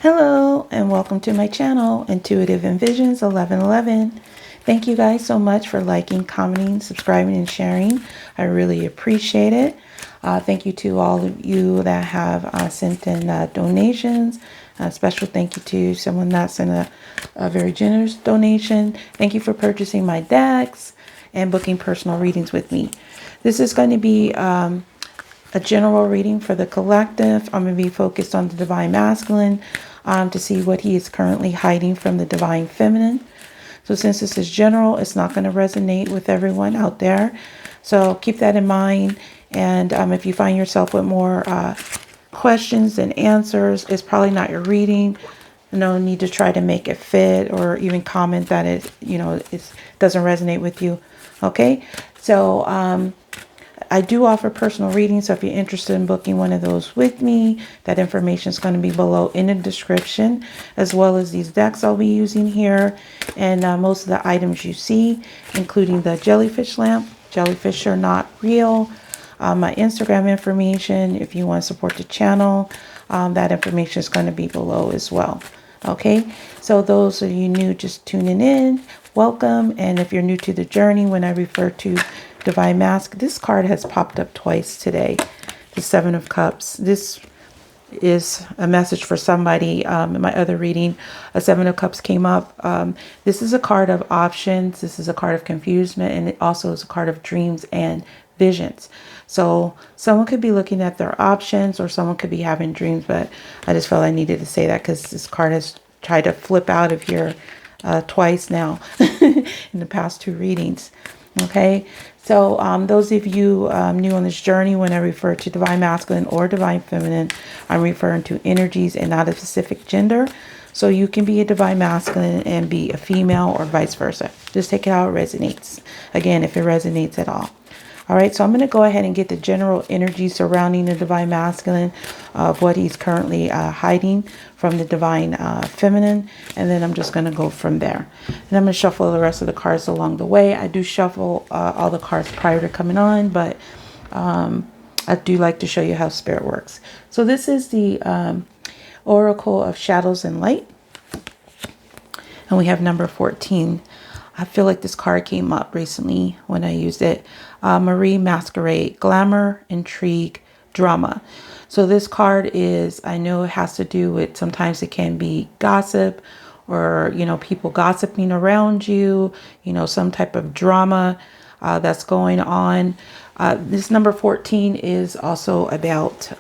Hello and welcome to my channel, Intuitive Envisions 1111. Thank you guys so much for liking, commenting, subscribing, and sharing. I really appreciate it. Thank you to all of you that have sent in donations. A special thank you to someone that sent a very generous donation. Thank you for purchasing my decks and booking personal readings with me. This is going to be a general reading for the collective. I'm going to be focused on the Divine Masculine to see what he is currently hiding from the Divine Feminine. So since this is general, it's not going to resonate with everyone out there. So keep that in mind. And if you find yourself with more questions than answers, it's probably not your reading. No need to try to make it fit or even comment that it doesn't resonate with you. Okay, so I do offer personal readings, so if you're interested in booking one of those with me, that information is going to be below in the description, as well as these decks I'll be using here, and most of the items you see, including the Jellyfish Lamp. Jellyfish are not real. My Instagram information, if you want to support the channel, that information is going to be below as well. Okay, so those of you new just tuning in, welcome. And if you're new to the journey, when I refer to Divine Mask, this card has popped up twice today, the Seven of Cups. This is a message for somebody. In my other reading, a Seven of Cups came up. This is a card of options. This is a card of confusement, and it also is a card of dreams and visions. So someone could be looking at their options, or someone could be having dreams, but I just felt I needed to say that because this card has tried to flip out of here twice now in the past two readings. Okay, so those of you new on this journey, when I refer to Divine Masculine or Divine Feminine, I'm referring to energies and not a specific gender. So you can be a Divine Masculine and be a female, or vice versa. Just take it how it resonates. Again, if it resonates at all. All right, so I'm going to go ahead and get the general energy surrounding the Divine Masculine of what he's currently hiding from the Divine Feminine. And then I'm just going to go from there. And I'm going to shuffle the rest of the cards along the way. I do shuffle all the cards prior to coming on, but I do like to show you how Spirit works. So this is the Oracle of Shadows and Light. And we have number 14. I feel like this card came up recently when I used it. Marie Masquerade, glamour, intrigue, drama. So this card is, I know it has to do with, sometimes it can be gossip, or, people gossiping around you, some type of drama that's going on. This number 14 is also about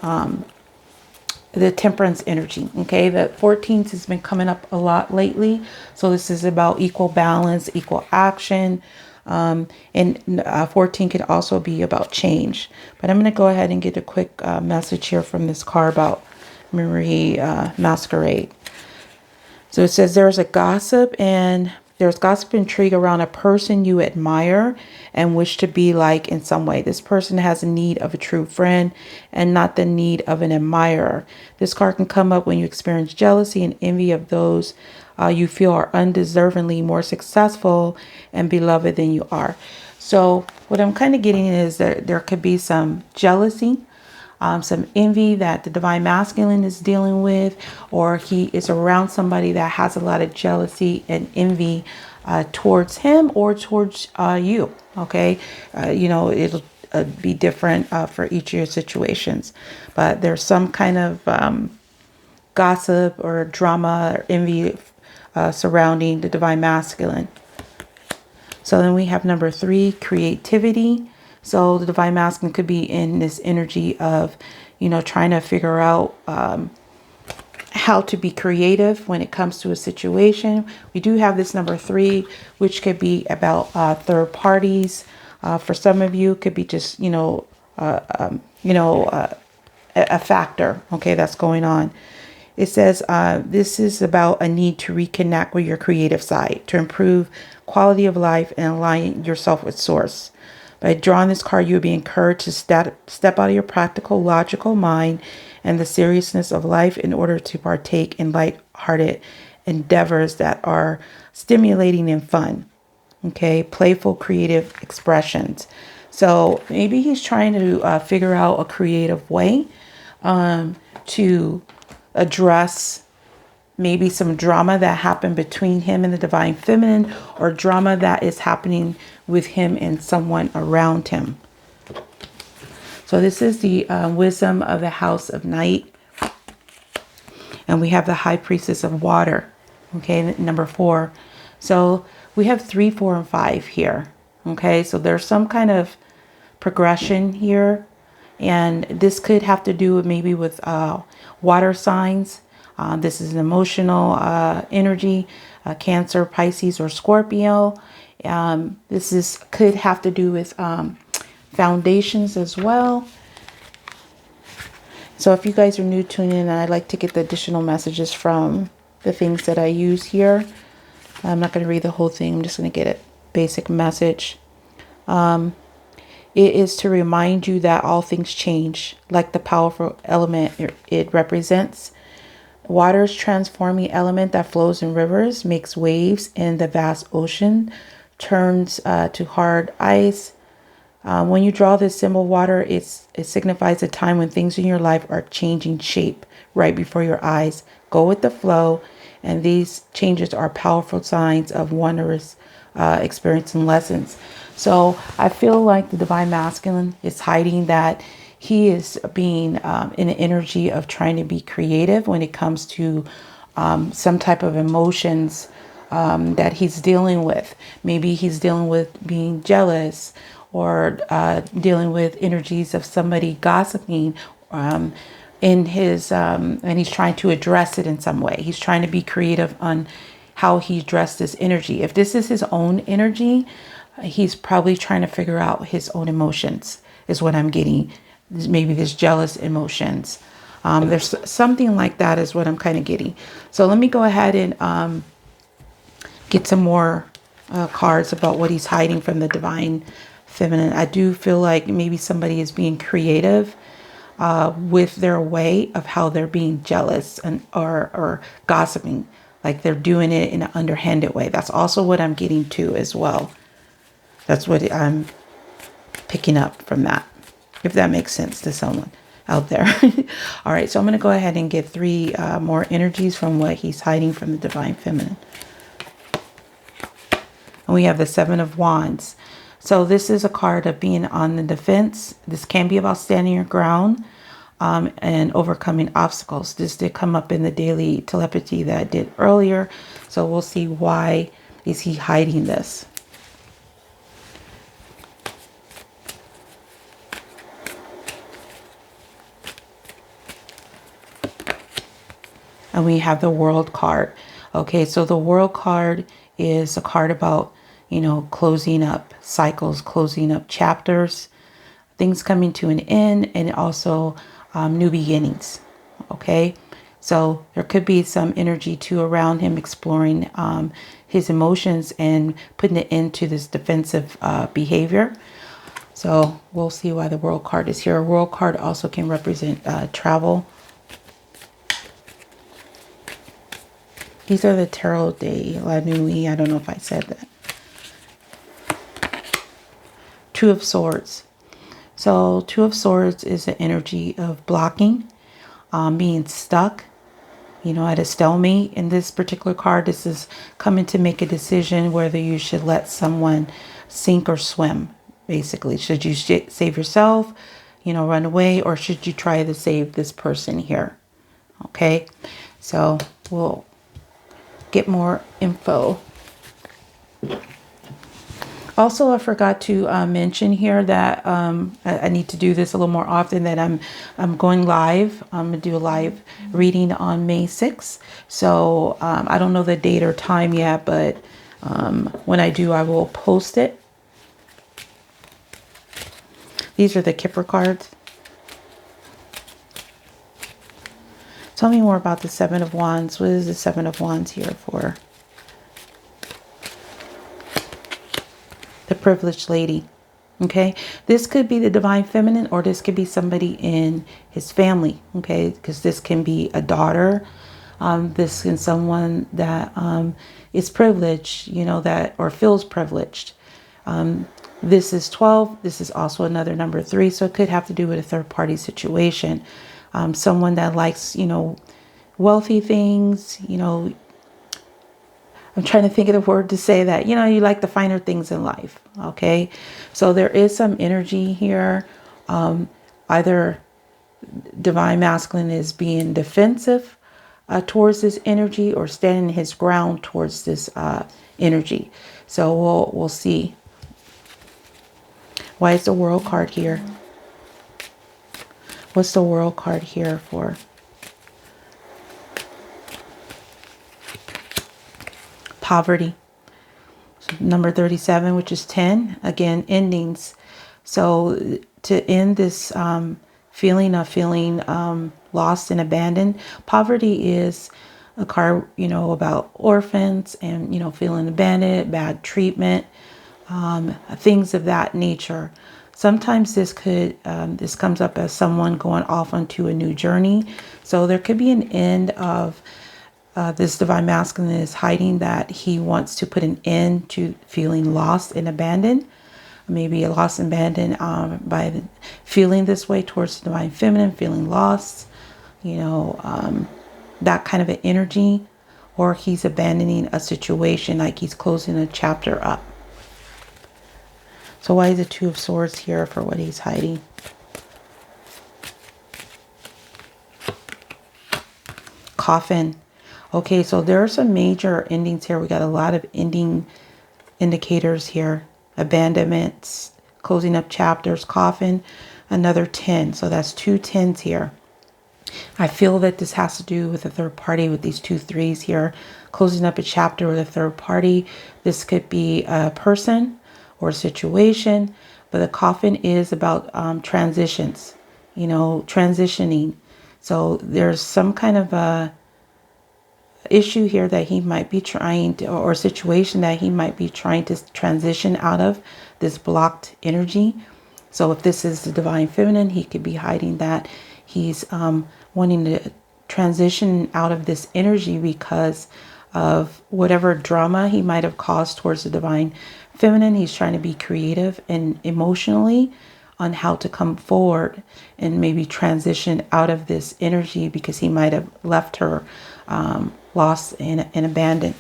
the temperance energy. Okay, the 14th has been coming up a lot lately, so this is about equal balance, equal action, and 14 could also be about change. But I'm going to go ahead and get a quick message here from this card about Marie Masquerade. So it says there's gossip and intrigue around a person you admire and wish to be like in some way. This person has a need of a true friend and not the need of an admirer. This card can come up when you experience jealousy and envy of those you feel are undeservingly more successful and beloved than you are. So what I'm kind of getting is that there could be some jealousy, some envy that the Divine Masculine is dealing with, or he is around somebody that has a lot of jealousy and envy towards him or towards you. Okay, it'll be different for each of your situations, but there's some kind of gossip or drama or envy surrounding the Divine Masculine. So then we have number 3, creativity. So the Divine Masculine could be in this energy of, trying to figure out how to be creative when it comes to a situation. We do have this number 3, which could be about third parties. For some of you, it could be just, a factor, okay, that's going on. It says this is about a need to reconnect with your creative side, to improve quality of life and align yourself with source. By drawing this card, you'll be encouraged to step out of your practical, logical mind and the seriousness of life in order to partake in light-hearted endeavors that are stimulating and fun. Okay, playful, creative expressions. So maybe he's trying to figure out a creative way to address maybe some drama that happened between him and the divine feminine, or drama that is happening with him and someone around him. So this is the wisdom of the house of night. And we have the high priestess of water. Okay, number 4. So we have 3, 4, and 5 here. Okay, so there's some kind of progression here. And this could have to do with maybe with water signs. This is an emotional energy, Cancer, Pisces, or Scorpio. This could have to do with foundations as well. So if you guys are new tuning in, I'd like to get the additional messages from the things that I use here. I'm not going to read the whole thing. I'm just going to get a basic message. It is to remind you that all things change, like the powerful element it represents. Water's transforming element that flows in rivers, makes waves in the vast ocean, turns to hard ice. When you draw this symbol water, it signifies a time when things in your life are changing shape right before your eyes. Go with the flow, and these changes are powerful signs of wondrous experience and lessons. So I feel like the divine masculine is hiding that he is being in an energy of trying to be creative when it comes to some type of emotions that he's dealing with. Maybe he's dealing with being jealous, or dealing with energies of somebody gossiping in his, and he's trying to address it in some way. He's trying to be creative on how he addressed this energy. If this is his own energy, he's probably trying to figure out his own emotions, is what I'm getting. Maybe there's jealous emotions. There's something like that is what I'm kind of getting. So let me go ahead and get some more cards about what he's hiding from the divine feminine. I do feel like maybe somebody is being creative with their way of how they're being jealous and or gossiping, like they're doing it in an underhanded way. That's also what I'm getting to as well. That's what I'm picking up from that, if that makes sense to someone out there. All right, so I'm going to go ahead and get 3 more energies from what he's hiding from the divine feminine. And we have the 7 of Wands. So this is a card of being on the defense. This can be about standing your ground and overcoming obstacles. This did come up in the daily telepathy that I did earlier. So we'll see, why is he hiding this? And we have the World card. Okay, so the World card is a card about, you know, closing up cycles, closing up chapters, things coming to an end, and also new beginnings. Okay, so there could be some energy too around him exploring his emotions and putting it into this defensive behavior. So we'll see why the World card is here. A World card also can represent travel. These are the Tarot de la Nuit. I don't know if I said that. 2 of Swords. So 2 of Swords is the energy of blocking, being stuck, you know, at a stalemate. In this particular card, this is coming to make a decision whether you should let someone sink or swim, basically. Should you save yourself, you know, run away, or should you try to save this person here? Okay, so we'll get more info. Also, I forgot to mention here that I need to do this a little more often, that I'm going live. I'm going to do a live reading on May 6th. So I don't know the date or time yet, but when I do, I will post it. These are the Kipper cards. Tell me more about the 7 of Wands. What is the 7 of Wands here for? The privileged lady. Okay, this could be the divine feminine, or this could be somebody in his family. Okay, because this can be a daughter. This can someone that is privileged, you know, that, or feels privileged. This is 12. This is also another number 3. So it could have to do with a third party situation. Someone that likes, you know, wealthy things, you know. I'm trying to think of the word to say that, you know, you like the finer things in life. Okay. So there is some energy here. Either divine masculine is being defensive towards this energy, or standing his ground towards this energy. So we'll see. Why is the World card here? What's the World card here for? Poverty. So number 37, which is 10. Again, endings. So to end this feeling of feeling lost and abandoned. Poverty is a card, you know, about orphans and, you know, feeling abandoned, bad treatment, things of that nature. Sometimes this comes up as someone going off onto a new journey. So there could be an end of this divine masculine is hiding that he wants to put an end to feeling lost and abandoned. Maybe lost and abandoned by feeling this way towards the divine feminine, feeling lost, you know, that kind of an energy. Or he's abandoning a situation, like he's closing a chapter up. So why is the Two of Swords here for what he's hiding? Coffin. Okay, so there are some major endings here. We got a lot of ending indicators here. Abandonments, closing up chapters, coffin, another 10. So that's 2 10s here. I feel that this has to do with a third party with these 2 3s here. Closing up a chapter with a third party. This could be a person or a situation, but the coffin is about transitions, you know, transitioning. So there's some kind of a issue here that he might be trying to, or situation that he might be trying to transition out of, this blocked energy. So if this is the divine feminine, he could be hiding that he's wanting to transition out of this energy because of whatever drama he might have caused towards the divine feminine. He's trying to be creative and emotionally on how to come forward and maybe transition out of this energy, because he might have left her lost and abandoned.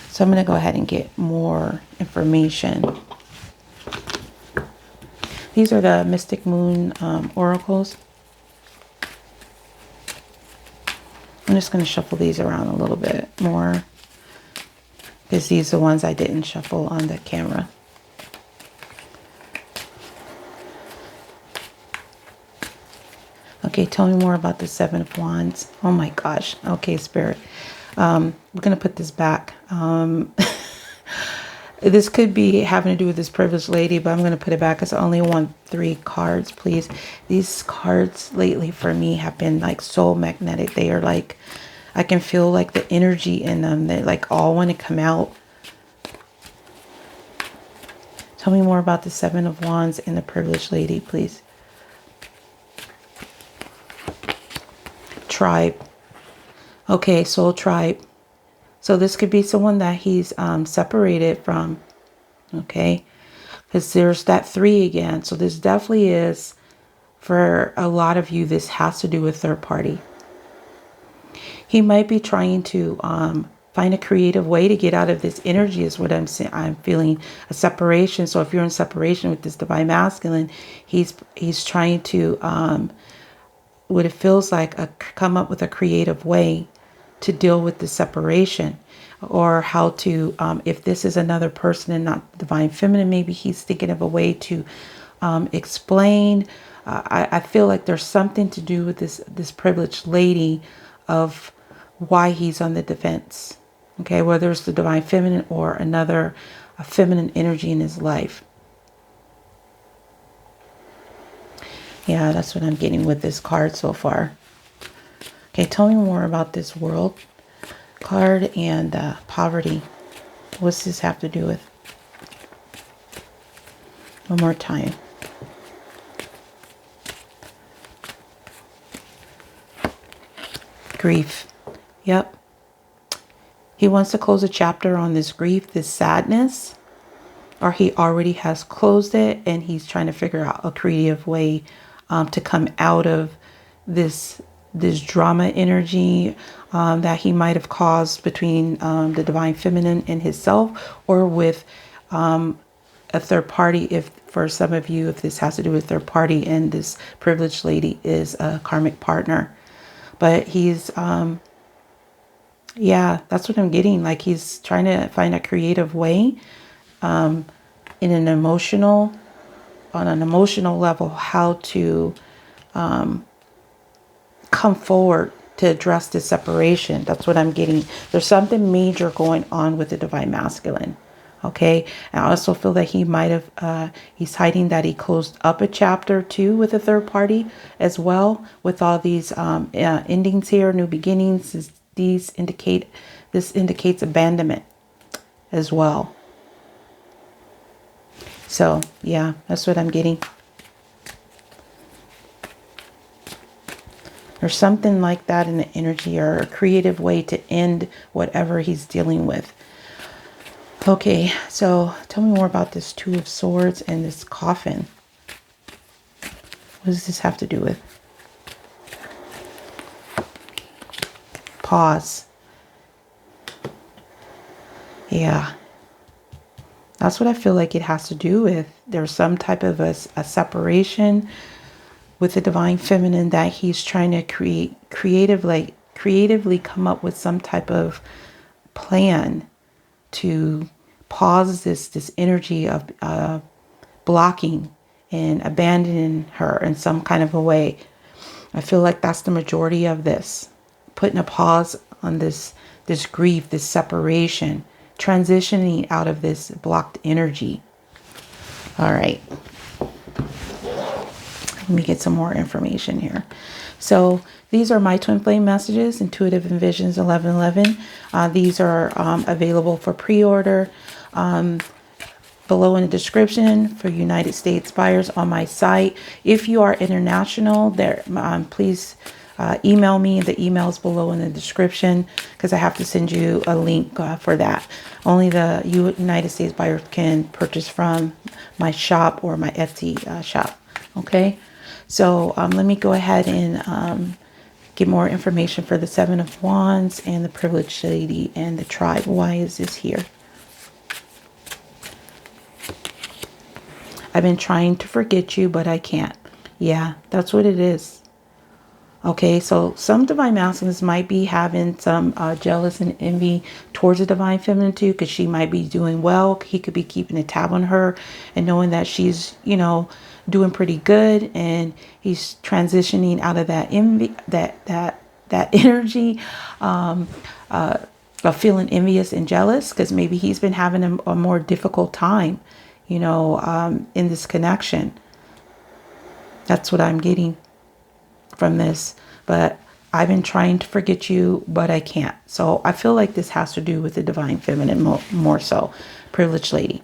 So I'm going to go ahead and get more information. These are the Mystic Moon oracles. I'm just going to shuffle these around a little bit more, because these are the ones I didn't shuffle on the camera. Okay, tell me more about the Seven of Wands. Oh my gosh. Okay, Spirit. We're going to put this back. This could be having to do with this privileged lady, but I'm going to put it back because I only want 3 cards, please. These cards lately for me have been like so magnetic. They are like, I can feel like the energy in them. They like all want to come out. Tell me more about the Seven of Wands and the privileged lady, please. Tribe. Okay, soul tribe. So this could be someone that he's separated from. Okay, because there's that 3 again. So this definitely is, for a lot of you, this has to do with third party. He might be trying to find a creative way to get out of this energy, is what I'm saying. I'm feeling a separation. So if you're in separation with this divine masculine, he's trying to what it feels like, come up with a creative way to deal with the separation, or how to if this is another person and not divine feminine, maybe he's thinking of a way to explain. I feel like there's something to do with this privileged lady of why he's on the defense. Okay, whether it's the divine feminine or a feminine energy in his life. Yeah, that's what I'm getting with this card so far. Okay, tell me more about this World card and poverty. What's this have to do with? One more time. Grief. Yep. He wants to close a chapter on this grief, this sadness, or he already has closed it and he's trying to figure out a creative way to come out of this this drama energy that he might have caused between the divine feminine and himself, or with a third party. If for some of you, if this has to do with third party and this privileged lady is a karmic partner. But he's yeah, that's what I'm getting. Like he's trying to find a creative way in an emotional, on an emotional level, how to come forward to address this separation. That's what I'm getting. There's something major going on with the divine masculine. Okay. And I also feel that he might have, he's hiding that he closed up a chapter too with a third party as well, with all these endings here, new beginnings. This indicates abandonment as well. So yeah, that's what I'm getting. There's something like that in the energy, or a creative way to end whatever he's dealing with. Okay, so tell me more about this Two of Swords and this coffin. What does this have to do with? Pause. Yeah. That's what I feel like it has to do with. There's some type of a separation with the divine feminine that he's trying to creatively come up with some type of plan to pause this energy of blocking and abandoning her in some kind of a way. I feel like that's the majority of this. Putting a pause on this grief, this separation, transitioning out of this blocked energy. All right. Let me get some more information here. So these are my twin flame messages, Intuitive Envisions 1111. These are available for pre-order below in the description for United States buyers on my site. If you are international, there please email me. The email is below in the description, because I have to send you a link for that. Only the United States buyers can purchase from my shop or my Etsy shop. Okay. So let me go ahead and get more information for the Seven of Wands and the privileged lady and the tribe. Why is this here? I've been trying to forget you, but I can't. Yeah, that's what it is. Okay, so some divine masculines might be having some jealous and envy towards the divine feminine too, because she might be doing well. He could be keeping a tab on her and knowing that she's, you know, doing pretty good, and he's transitioning out of that envy, that energy of feeling envious and jealous, because maybe he's been having a more difficult time, you know, in this connection. That's what I'm getting from this. But I've been trying to forget you, but I can't. So I feel like this has to do with the divine feminine more so. Privileged lady.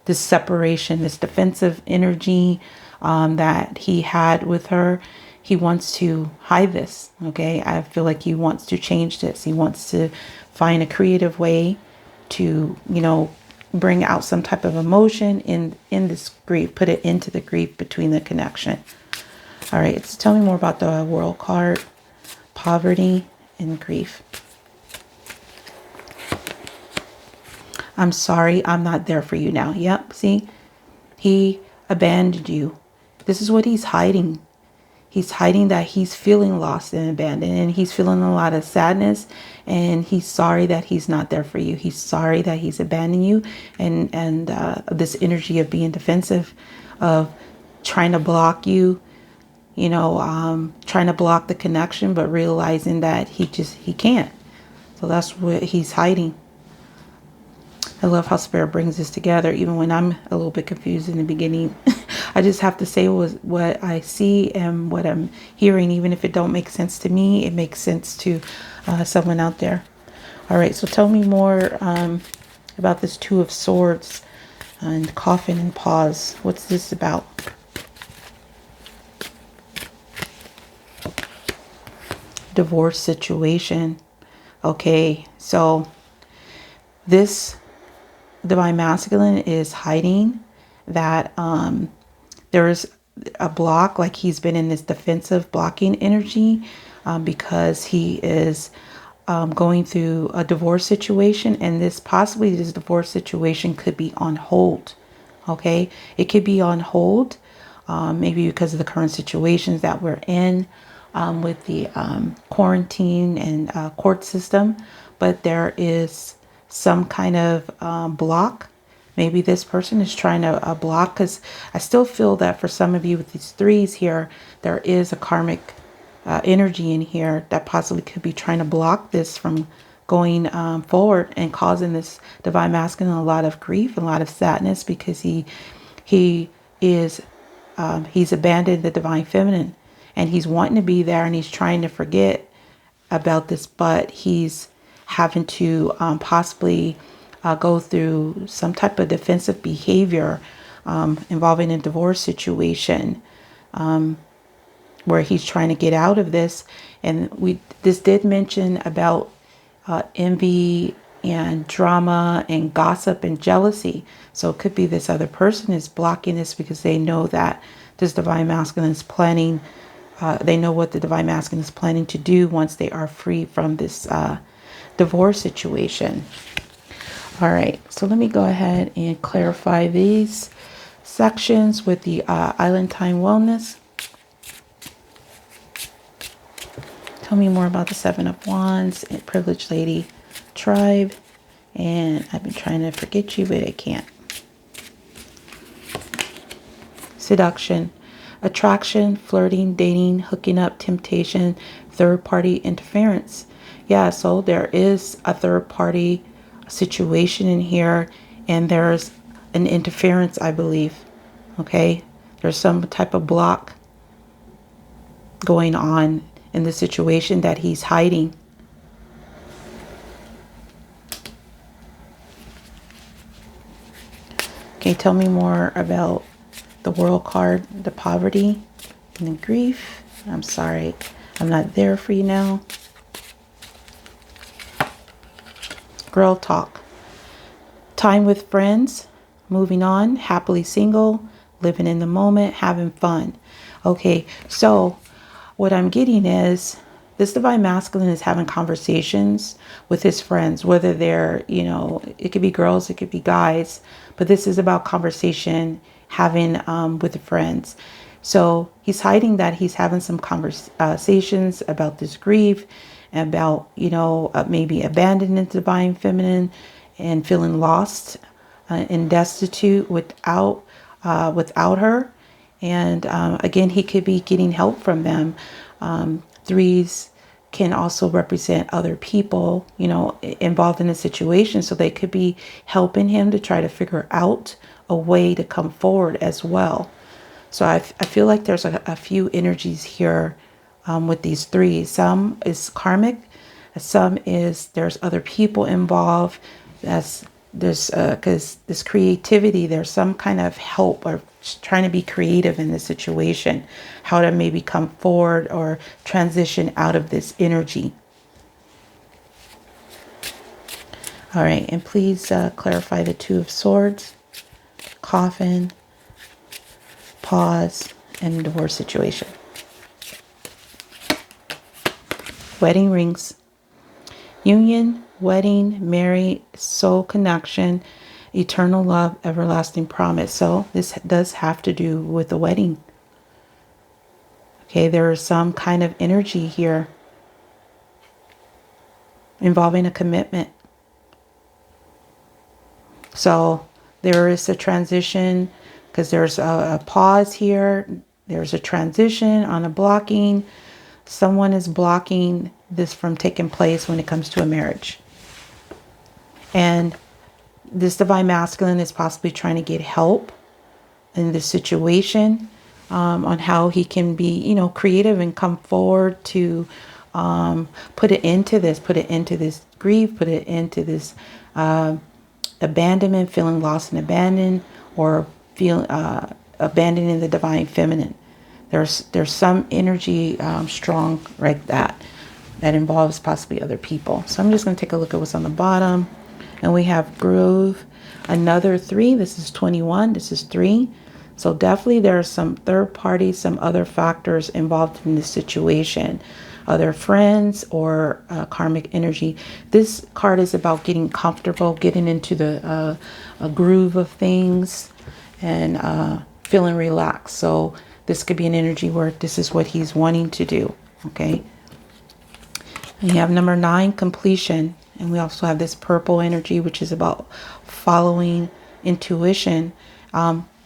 This separation, this defensive energy that he had with her. He wants to hide this. Okay. I feel like he wants to change this. He wants to find a creative way to, you know, bring out some type of emotion in this grief, put it into the grief between the connection. All right, so tell me more about the World card, poverty and grief. I'm sorry, I'm not there for you now. Yep, see, he abandoned you. This is what he's hiding. He's hiding that he's feeling lost and abandoned, and he's feeling a lot of sadness, and he's sorry that he's not there for you. He's sorry that he's abandoned you, and this energy of being defensive, of trying to block you, you know, trying to block the connection, but realizing that he can't. So that's what he's hiding. I love how Spirit brings this together, even when I'm a little bit confused in the beginning. I just have to say what I see and what I'm hearing. Even if it don't make sense to me, it makes sense to someone out there. All right, so tell me more about this Two of Swords and coffin and pause. What's this about? Divorce situation. Okay, so this divine masculine is hiding that there is a block, like he's been in this defensive blocking energy because he is going through a divorce situation, and this divorce situation could be on hold. Okay, it could be on hold, maybe because of the current situations that we're in with the quarantine and court system, but there is some kind of block. Maybe this person is trying to block, because I still feel that for some of you with these threes here, there is a karmic energy in here that possibly could be trying to block this from going forward and causing this divine masculine a lot of grief and a lot of sadness, because he's abandoned the divine feminine, and he's wanting to be there, and he's trying to forget about this, but he's having to possibly go through some type of defensive behavior involving a divorce situation, where he's trying to get out of this. And this did mention about envy and drama and gossip and jealousy. So it could be this other person is blocking this because they know that this divine masculine is planning, they know what the divine masculine is planning to do once they are free from this divorce situation. All right, so let me go ahead and clarify these sections with the Island Time Wellness. Tell me more about the Seven of Wands and Privileged Lady Tribe. And I've been trying to forget you, but I can't. Seduction, attraction, flirting, dating, hooking up, temptation, third-party interference. Yeah, so there is a third-party situation in here, and there's an interference, I believe. Okay, there's some type of block going on in the situation that he's hiding. Okay, tell me more about the World card, the poverty and the grief. I'm sorry, I'm not there for you now. Girl talk. Time with friends, moving on, happily single, living in the moment, having fun. Okay, so what I'm getting is this divine masculine is having conversations with his friends, whether they're, it could be girls, it could be guys, but this is about conversation having with the friends. So he's hiding that he's having some conversations about this grief, about, maybe abandoning the divine feminine and feeling lost and destitute without her. And again, he could be getting help from them. Threes can also represent other people, involved in a situation. So they could be helping him to try to figure out a way to come forward as well. So I feel like there's a few energies here with these threes. Some is karmic. Some is there's other people involved. Because this creativity, there's some kind of help or trying to be creative in this situation, how to maybe come forward or transition out of this energy. All right, and please clarify the Two of Swords, coffin, pause, and divorce situation. Wedding rings, union, wedding, married, soul connection, eternal love, everlasting promise. So this does have to do with the wedding. Okay, there is some kind of energy here involving a commitment. So there is a transition, because there's a pause here. There's a transition on a blocking. Someone is blocking this from taking place when it comes to a marriage. And this divine masculine is possibly trying to get help in this situation on how he can be, creative and come forward to put it into this grief, put it into this abandonment, feeling lost and abandoned, or feel abandoning the divine feminine. There's some energy strong like that involves possibly other people. So I'm just going to take a look at what's on the bottom. And we have groove, another 3. This is 21. This is 3. So definitely there are some third parties, some other factors involved in this situation. other friends or karmic energy. This card is about getting comfortable, getting into the a groove of things, and feeling relaxed. So this could be an energy where this is what he's wanting to do. Okay. And you have number 9, completion. And we also have this purple energy, which is about following intuition.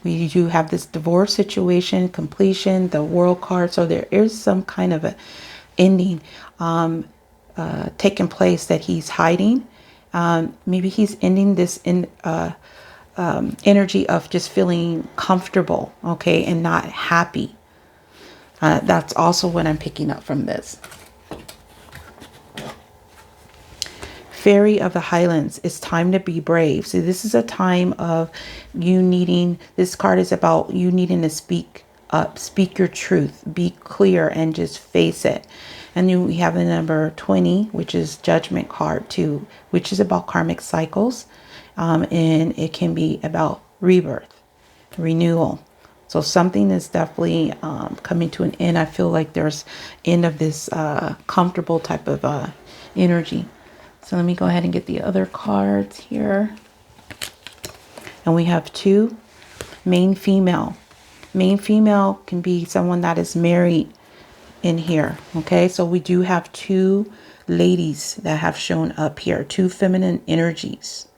We do have this divorce situation, completion, the world card. So there is some kind of a ending taking place that he's hiding. Maybe he's ending this energy of just feeling comfortable, okay, and not happy. That's also what I'm picking up from this. Fairy of the Highlands, it's time to be brave. So this is a time of you needing, this card is about you needing to speak up, speak your truth, be clear, and just face it. And then we have the number 20, which is Judgment card too, which is about karmic cycles. And it can be about rebirth, renewal. So something is definitely coming to an end. I feel like there's end of this comfortable type of energy. So let me go ahead and get the other cards here. And we have 2, main female. Main female can be someone that is married in here. Okay, so we do have 2 ladies that have shown up here, 2 feminine energies.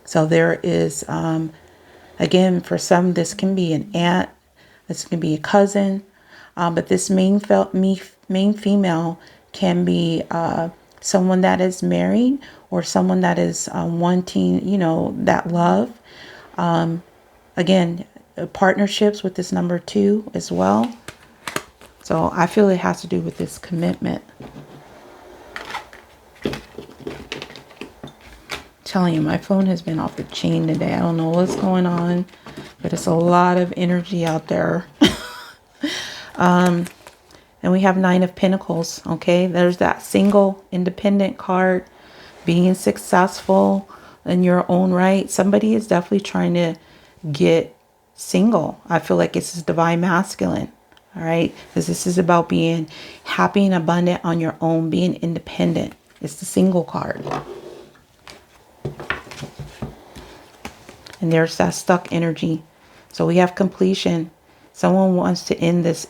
So there is, again, for some, this can be an aunt, this can be a cousin, but this main female can be someone that is married or someone that is wanting, you know, that love. Again, partnerships with this number 2 as well. So I feel it has to do with this commitment. Telling you, my phone has been off the chain today. I don't know what's going on, but it's a lot of energy out there. And we have 9 of Pentacles. Okay, there's that single independent card, being successful in your own right. Somebody is definitely trying to get single. I feel like this is divine masculine. All right, because this is about being happy and abundant on your own, being independent. It's the single card. And there's that stuck energy. So we have completion. Someone wants to end this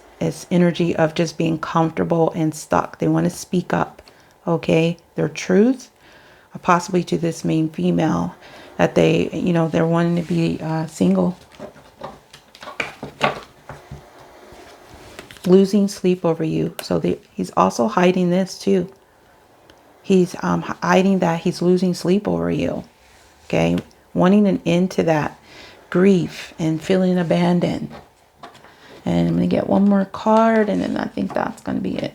energy of just being comfortable and stuck. They want to speak up, okay, their truth, possibly to this main female, that they, you know, they're wanting to be single. Losing sleep over you. So he's also hiding this too. He's hiding that he's losing sleep over you. Okay, wanting an end to that grief and feeling abandoned. And I'm going to get one more card, and then I think that's going to be it.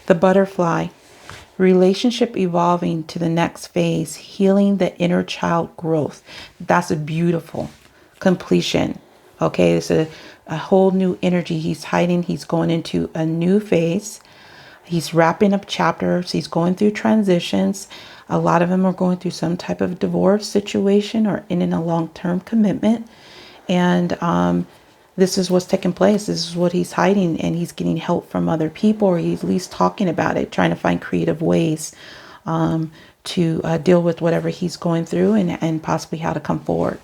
The butterfly. Relationship evolving to the next phase. Healing the inner child growth. That's a beautiful completion. Okay, it's a whole new energy. He's hiding. He's going into a new phase. He's wrapping up chapters. He's going through transitions. A lot of them are going through some type of divorce situation or in a long-term commitment. And this is what's taking place. This is what he's hiding, and he's getting help from other people, or he's at least talking about it, trying to find creative ways to deal with whatever he's going through, and possibly how to come forward.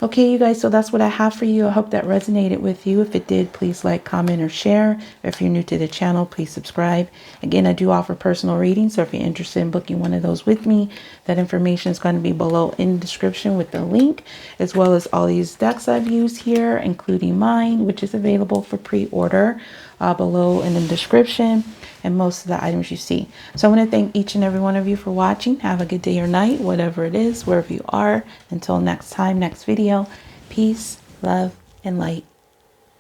Okay, you guys, so that's what I have for you. I hope that resonated with you. If it did, please like, comment, or share. If you're new to the channel, please subscribe. Again, I do offer personal readings, so if you're interested in booking one of those with me, that information is going to be below in the description with the link, as well as all these decks I've used here, including mine, which is available for pre-order below in the description, and most of the items you see. So I want to thank each and every one of you for watching. Have a good day or night, whatever it is, wherever you are. Until next time, next video, peace, love, and light.